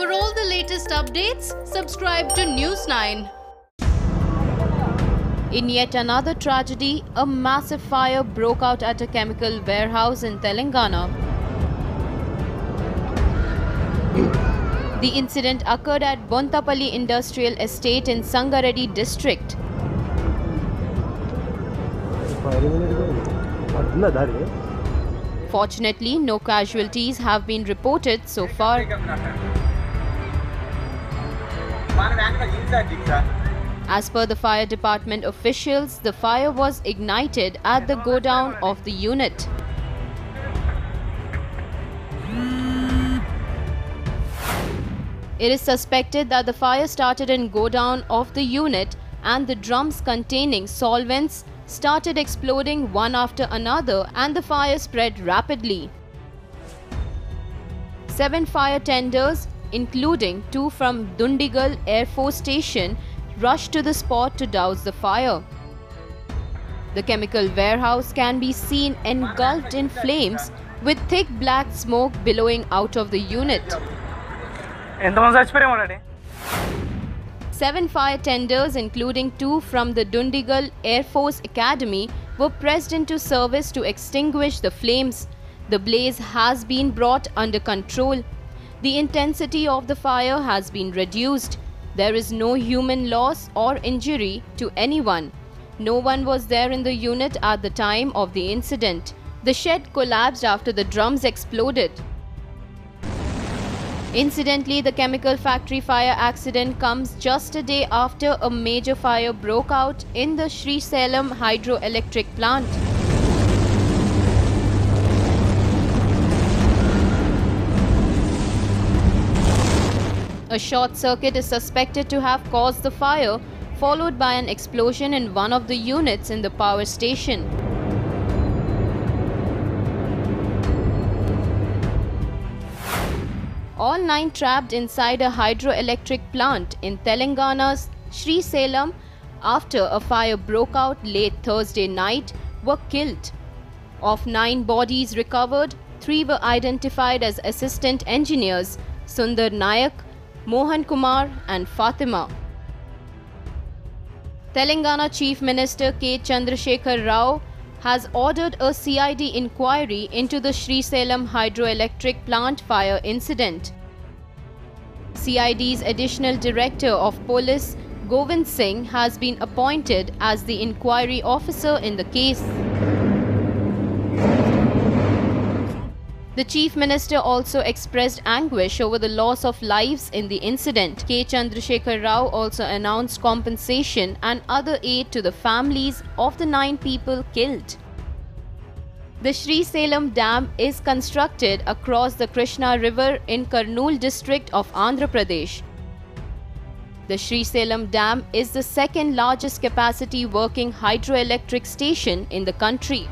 For all the latest updates, subscribe to News 9. In yet another tragedy, a massive fire broke out at a chemical warehouse in Telangana. The incident occurred at Bontapalli Industrial Estate in Sangareddy district. Fortunately, no casualties have been reported so far. As per the fire department officials, the fire was ignited at the godown of the unit. It is suspected that the fire started in godown of the unit and the drums containing solvents started exploding one after another and the fire spread rapidly. 7 fire tenders, including 2 from Dundigal Air Force Station, rushed to the spot to douse the fire. The chemical warehouse can be seen engulfed in flames with thick black smoke billowing out of the unit. 7 fire tenders, including 2 from the Dundigal Air Force Academy, were pressed into service to extinguish the flames. The blaze has been brought under control. The intensity of the fire has been reduced. There is no human loss or injury to anyone. No one was there in the unit at the time of the incident. The shed collapsed after the drums exploded. Incidentally, the chemical factory fire accident comes just a day after a major fire broke out in the Srisailam hydroelectric plant. A short circuit is suspected to have caused the fire, followed by an explosion in one of the units in the power station. All 9 trapped inside a hydroelectric plant in Telangana's Srisailam after a fire broke out late Thursday night were killed. Of 9 bodies recovered, 3 were identified as assistant engineers Sundar Nayak, Mohan Kumar and Fatima. Telangana Chief Minister K. Chandrasekhar Rao has ordered a CID inquiry into the Srisailam hydroelectric plant fire incident. CID's Additional Director of Police, Govind Singh, has been appointed as the inquiry officer in the case. The Chief Minister also expressed anguish over the loss of lives in the incident. K. Chandrasekhar Rao also announced compensation and other aid to the families of the 9 people killed. The Srisailam Dam is constructed across the Krishna River in Kurnool district of Andhra Pradesh. The Srisailam Dam is the second largest capacity working hydroelectric station in the country.